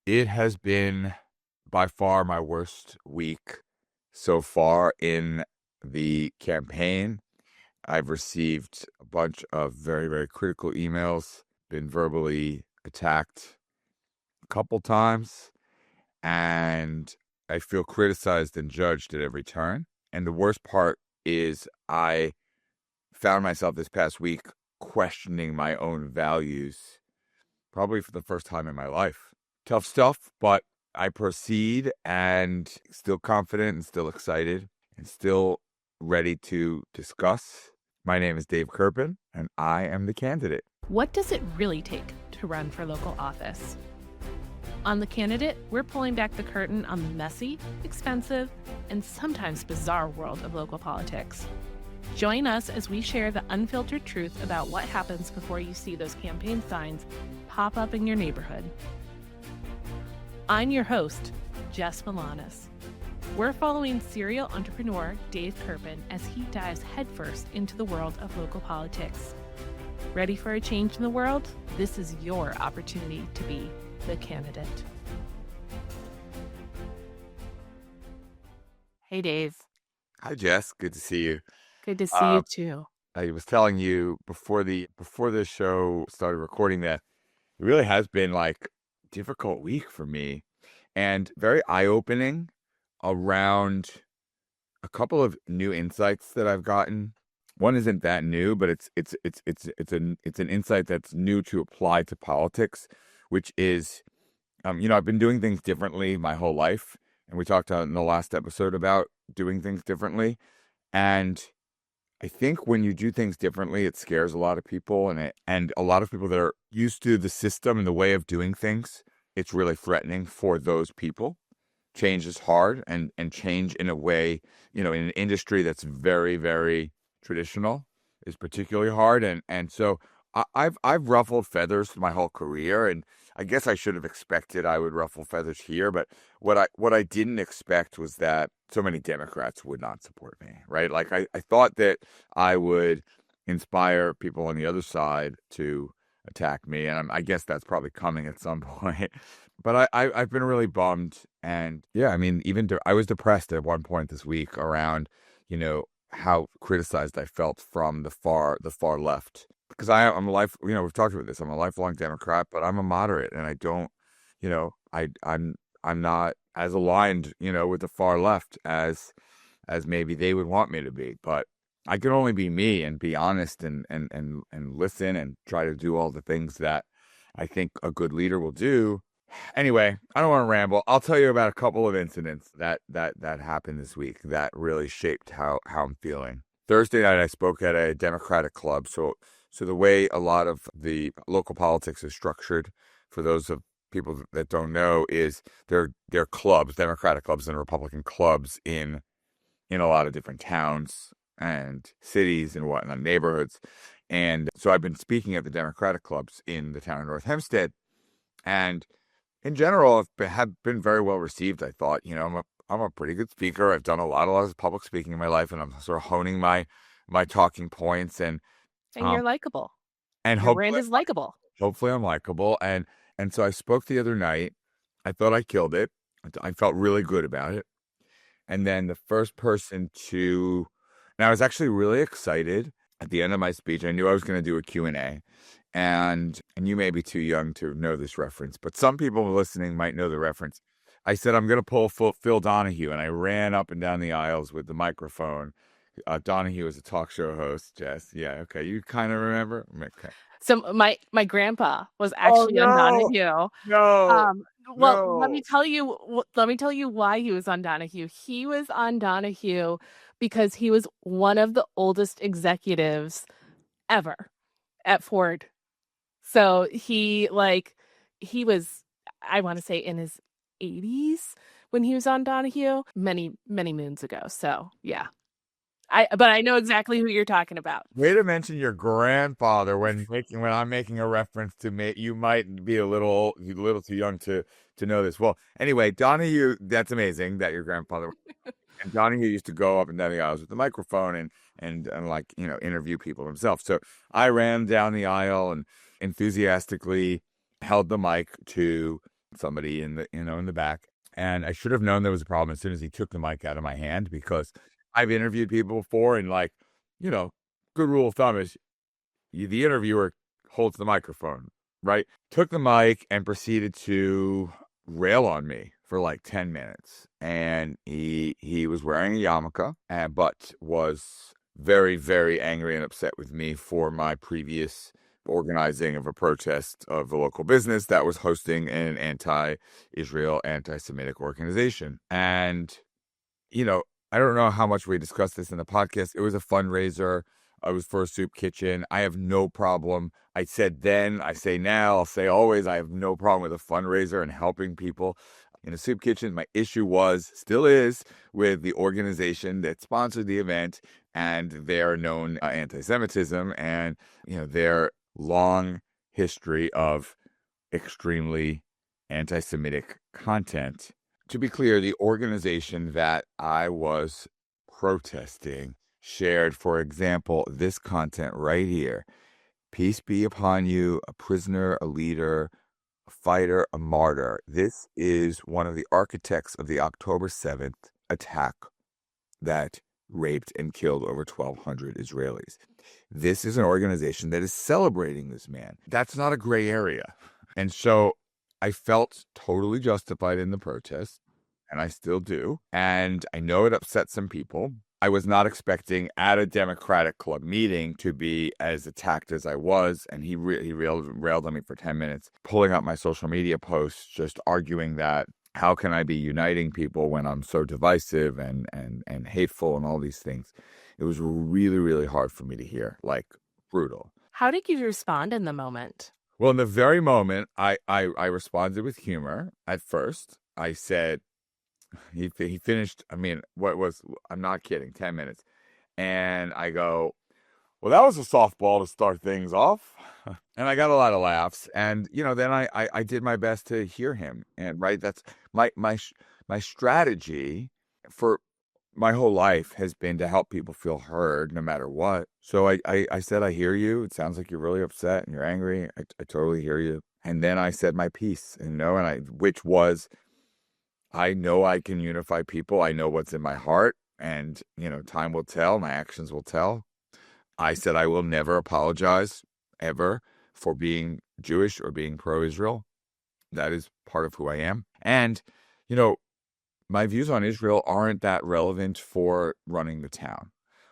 It has been by far my worst week so far in the campaign. I've received a bunch of very, very critical emails, been verbally attacked a couple times, and I feel criticized and judged at every turn. And the worst part is I found myself this past week questioning my own values, probably for the first time in my life. Tough stuff, but I proceed and still confident and still excited and still ready to discuss. My name is Dave Kerpen, and I am the candidate. What does it really take to run for local office? On The Candidate, we're pulling back the curtain on the messy, expensive, and sometimes bizarre world of local politics. Join us as we share the unfiltered truth about what happens before you see those campaign signs pop up in your neighborhood. I'm your host, Jess Milanis. We're following serial entrepreneur Dave Kerpen as he dives headfirst into the world of local politics. Ready for a change in the world? This is your opportunity to be the candidate. Hey, Dave. Hi, Jess. Good to see you. Good to see you too. I was telling you before the show started recording that it really has been like a difficult week for me and very eye-opening around a couple of new insights that I've gotten. One isn't that new, but it's an insight that's new to apply to politics, which is, I've been doing things differently my whole life, and we talked in the last episode about doing things differently, and I think when you do things differently, it scares a lot of people, and a lot of people that are used to the system and the way of doing things, it's really threatening for those people. Change is hard, and change in a way, in an industry that's very, very traditional is particularly hard. And so I've ruffled feathers my whole career, and I guess I should have expected I would ruffle feathers here. But what I didn't expect was that so many Democrats would not support me, right? Like I thought that I would inspire people on the other side to attack me, and I guess that's probably coming at some point. But I've been really bummed, and yeah, I mean, I was depressed at one point this week around, how criticized I felt from the far left, because I'm a we've talked about this. I'm a lifelong Democrat, but I'm a moderate, and I don't, I'm not as aligned, with the far left as maybe they would want me to be. But I can only be me and be honest and listen and try to do all the things that I think a good leader will do. Anyway, I don't want to ramble. I'll tell you about a couple of incidents that happened this week that really shaped how I'm feeling. Thursday night, I spoke at a Democratic club. So the way a lot of the local politics is structured, for those of people that don't know, is they're clubs, Democratic clubs and Republican clubs in a lot of different towns and cities and whatnot, neighborhoods. And so I've been speaking at the Democratic clubs in the town of North Hempstead, and in general, have been very well received. I thought, I'm a pretty good speaker. I've done a lot of public speaking in my life, and I'm sort of honing my talking points, and you're likable. And your brand is likable. Hopefully, I'm likable, and so I spoke the other night. I thought I killed it. I felt really good about it. And then the first person and I was actually really excited at the end of my speech. I knew I was going to do a Q&A. And you may be too young to know this reference, but some people listening might know the reference. I said, I'm going to pull Phil Donahue, and I ran up and down the aisles with the microphone. Donahue is a talk show host, Jess. Yeah, okay. You kind of remember? Okay. So my grandpa was actually on Donahue. No. Well, let me tell you why he was on Donahue. He was on Donahue because he was one of the oldest executives ever at Ford. So he was, I want to say, in his 80s when he was on Donahue, many, many moons ago. So yeah. But I know exactly who you're talking about. Way to mention your grandfather when I'm making a reference to you might be a little too young to know this. Well, anyway, Donahue, that's amazing that your grandfather and Donahue used to go up and down the aisles with the microphone and interview people himself. So I ran down the aisle and enthusiastically held the mic to somebody in the back. And I should have known there was a problem as soon as he took the mic out of my hand, because I've interviewed people before, and like, you know, good rule of thumb is the interviewer holds the microphone, right? Took the mic and proceeded to rail on me for like 10 minutes. And he was wearing a yarmulke, but was very, very angry and upset with me for my previous organizing of a protest of a local business that was hosting an anti-Israel, anti-Semitic organization. And, you know, I don't know how much we discussed this in the podcast. It was a fundraiser. I was for a soup kitchen. I have no problem. I said then, I say now, I'll say always, I have no problem with a fundraiser and helping people in a soup kitchen. My issue was, still is, with the organization that sponsored the event and their known anti-Semitism and, their long history of extremely anti-Semitic content. To be clear, the organization that I was protesting shared, for example, this content right here. Peace be upon you, a prisoner, a leader, a fighter, a martyr. This is one of the architects of the October 7th attack that raped and killed over 1,200 Israelis. This is an organization that is celebrating this man. That's not a gray area. And so I felt totally justified in the protest, and I still do. And I know it upset some people. I was not expecting at a Democratic Club meeting to be as attacked as I was. And he railed on me for 10 minutes, pulling up my social media posts, just arguing that how can I be uniting people when I'm so divisive and hateful and all these things. It was really, really hard for me to hear, like brutal. How did you respond in the moment? Well, in the very moment, I responded with humor at first. I said, he finished, I mean, I'm not kidding, 10 minutes. And I go, well, that was a softball to start things off. And I got a lot of laughs. And, then I did my best to hear him. And right, that's my strategy for my whole life has been to help people feel heard no matter what. So I said, I hear you. It sounds like you're really upset and you're angry. I totally hear you. And then I said my piece, which was, I know I can unify people. I know what's in my heart, and, time will tell. My actions will tell. I said I will never apologize ever for being Jewish or being pro-Israel. That is part of who I am. And, my views on Israel aren't that relevant for running the town.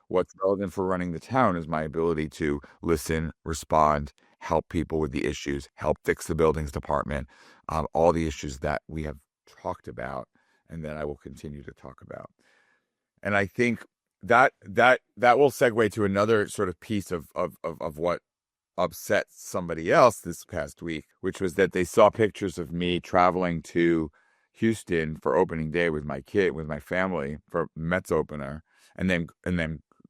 What's relevant for running the town is my ability to listen, respond, help people with the issues, help fix the buildings department, all the issues that we have talked about and that I will continue to talk about. And I think that will segue to another sort of piece of what upset somebody else this past week, which was that they saw pictures of me traveling to Houston for opening day with my family for Mets opener, and then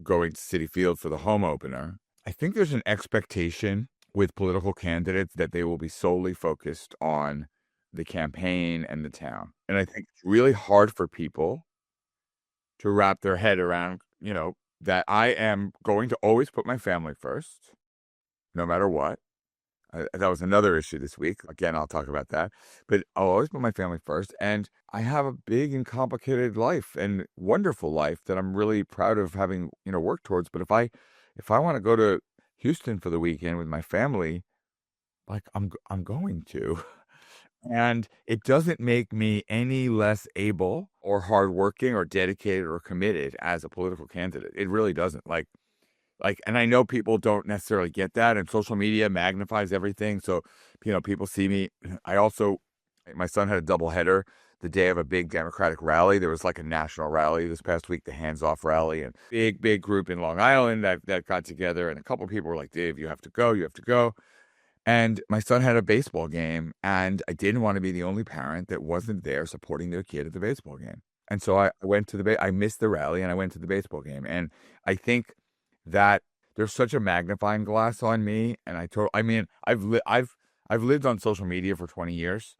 going to Citi Field for the home opener. I think there's an expectation with political candidates that they will be solely focused on the campaign and the town. And I think it's really hard for people to wrap their head around, that I am going to always put my family first, no matter what. That was another issue this week. Again, I'll talk about that. But I'll always put my family first. And I have a big and complicated life and wonderful life that I'm really proud of having, worked towards. But if I want to go to Houston for the weekend with my family, like I'm going to. And it doesn't make me any less able or hardworking or dedicated or committed as a political candidate. It really doesn't. And I know people don't necessarily get that, and social media magnifies everything. So, people see me. My son had a doubleheader the day of a big Democratic rally. There was like a national rally this past week, the Hands Off rally, and big group in Long Island that got together. And a couple of people were like, Dave, you have to go. And my son had a baseball game, and I didn't want to be the only parent that wasn't there supporting their kid at the baseball game. And so I went to I missed the rally, and I went to the baseball game. And I think that there's such a magnifying glass on me, and I've lived on social media for 20 years,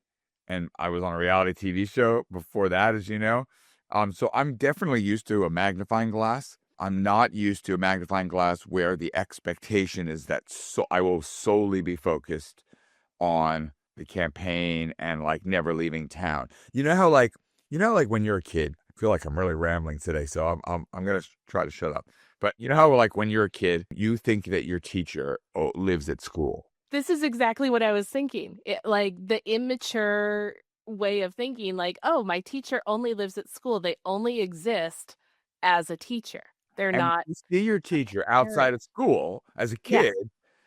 and I was on a reality TV show before that, as you know. So I'm definitely used to a magnifying glass. I'm not used to a magnifying glass where the expectation is that I will solely be focused on the campaign and like never leaving town. You know how like when you're a kid, I feel like I'm really rambling today, so I'm gonna try to shut up. But you know how like when you're a kid, you think that your teacher lives at school. This is exactly what I was thinking. Like the immature way of thinking, like, oh, my teacher only lives at school. They only exist as a teacher. They're And not you see your teacher parent. outside of school as a Yeah, kid,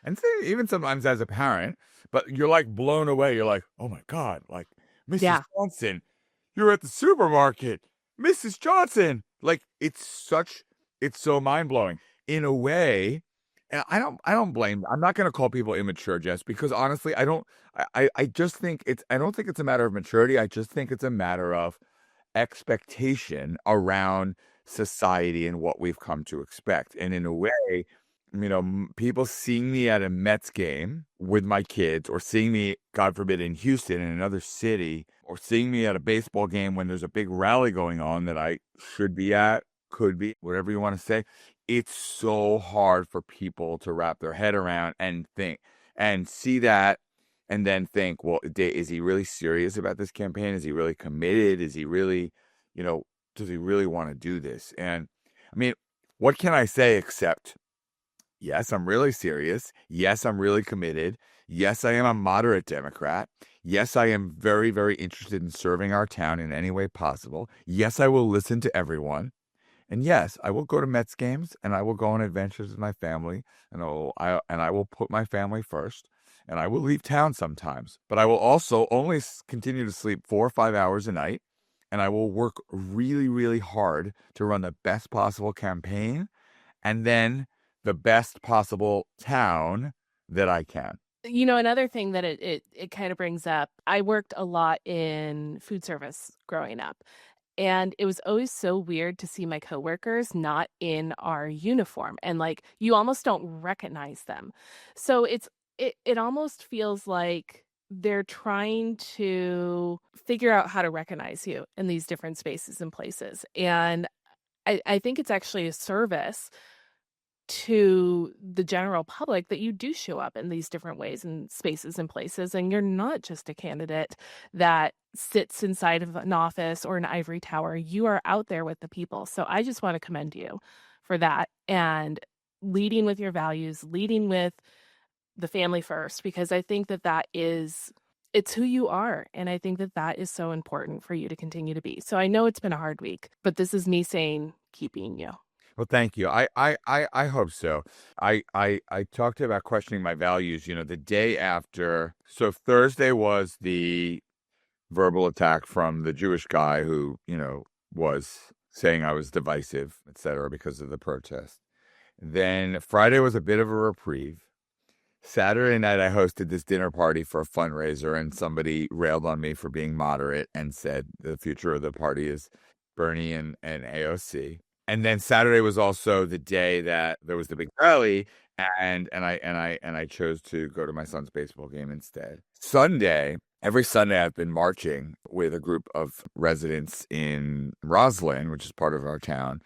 and even sometimes as a parent, but you're like blown away. You're like, oh my God, like Mrs. yeah. Johnson, you're at the supermarket. Mrs. Johnson. Like it's so mind blowing. In a way, and I don't blame. I'm not gonna call people immature, Jess, because honestly, I just think I don't think it's a matter of maturity. I just think it's a matter of expectation around society and what we've come to expect. And in a way, people seeing me at a Mets game with my kids, or seeing me, God forbid, in Houston in another city, or seeing me at a baseball game when there's a big rally going on that I should be at, could be, whatever you want to say. It's so hard for people to wrap their head around and think and see that and then think, well, is he really serious about this campaign? Is he really committed? Is he really, does he really want to do this? And I mean, what can I say except, yes, I'm really serious. Yes, I'm really committed. Yes, I am a moderate Democrat. Yes, I am very, very interested in serving our town in any way possible. Yes, I will listen to everyone. And yes, I will go to Mets games and I will go on adventures with my family, and I will put my family first, and I will leave town sometimes. But I will also only continue to sleep 4 or 5 hours a night, and I will work really, really hard to run the best possible campaign and then the best possible town that I can. Another thing that it kind of brings up, I worked a lot in food service growing up. And it was always so weird to see my coworkers not in our uniform, and like you almost don't recognize them. So it almost feels like they're trying to figure out how to recognize you in these different spaces and places. And I think it's actually a service to the general public that you do show up in these different ways and spaces and places, and you're not just a candidate that sits inside of an office or an ivory tower. You are out there with the people. So I just want to commend you for that, and leading with your values, leading with the family first, because I think that it's who you are, and I think that is so important for you to continue to be. So I know it's been a hard week, but this is me saying keeping you. Well, thank you. I hope so. I talked about questioning my values, the day after. So Thursday was the verbal attack from the Jewish guy who, was saying I was divisive, etc., because of the protest. Then Friday was a bit of a reprieve. Saturday night, I hosted this dinner party for a fundraiser, and somebody railed on me for being moderate and said the future of the party is Bernie and AOC. And then Saturday was also the day that there was the big rally, and I chose to go to my son's baseball game instead. Sunday, every Sunday, I've been marching with a group of residents in Roslyn, which is part of our town,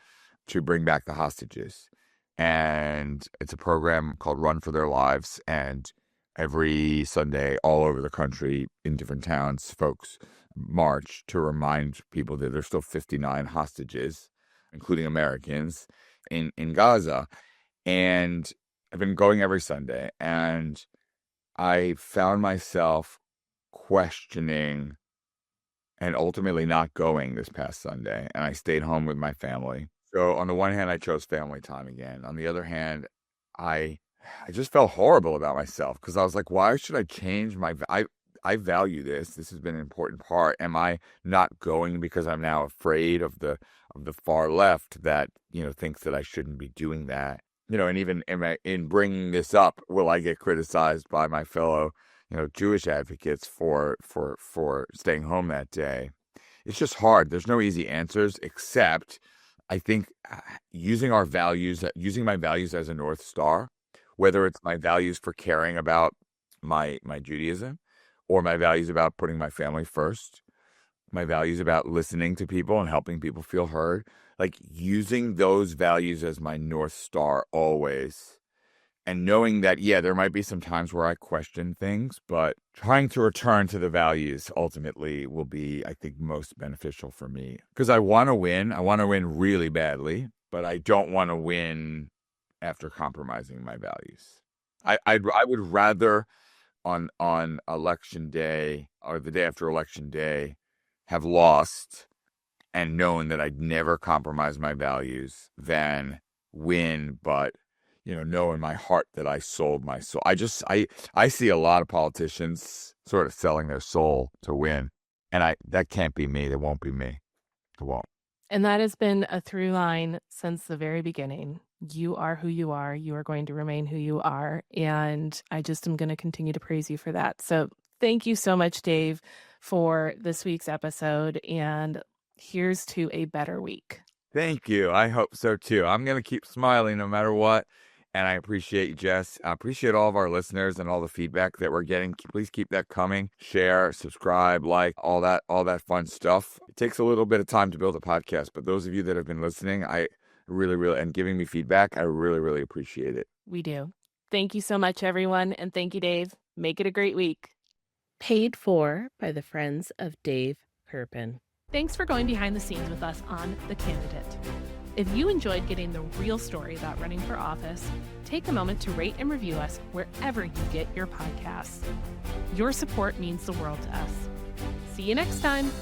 to bring back the hostages. And it's a program called Run for Their Lives. And every Sunday, all over the country, in different towns, folks march to remind people that there's still 59 hostages, including Americans, in Gaza. And I've been going every Sunday, and I found myself questioning and ultimately not going this past Sunday. And I stayed home with my family. So on the one hand, I chose family time again. On the other hand, I I just felt horrible about myself because I was like, why should I change I value this. This has been an important part. Am I not going because I'm now afraid of the far left that, thinks that I shouldn't be doing that? And even in bringing this up, will I get criticized by my fellow, Jewish advocates for staying home that day? It's just hard. There's no easy answers, except I think using my values as a North Star, whether it's my values for caring about my Judaism, or my values about putting my family first, my values about listening to people and helping people feel heard, like using those values as my North Star always And knowing that, yeah, there might be some times where I question things, but trying to return to the values ultimately will be, I think, most beneficial for me. Because I want to win. I want to win really badly, but I don't want to win after compromising my values. I would rather on election day or the day after election day have lost and known that I'd never compromise my values than win, but know in my heart that I sold my soul. I see a lot of politicians sort of selling their soul to win, and that can't be me. That won't be me. It won't. And that has been a through line since the very beginning. You are who you are. You are going to remain who you are. And I just am going to continue to praise you for that. So thank you so much, Dave, for this week's episode. And here's to a better week. Thank you. I hope so too. I'm going to keep smiling no matter what. And I appreciate you, Jess. I appreciate all of our listeners and all the feedback that we're getting. Please keep that coming. Share, subscribe, like, all that fun stuff. It takes a little bit of time to build a podcast, but those of you that have been listening, I really, really, and giving me feedback, I really, really appreciate it. We do. Thank you so much, everyone. And thank you, Dave. Make it a great week. Paid for by the Friends of Dave Kerpen. Thanks for going behind the scenes with us on The Candidate. If you enjoyed getting the real story about running for office, take a moment to rate and review us wherever you get your podcasts. Your support means the world to us. See you next time.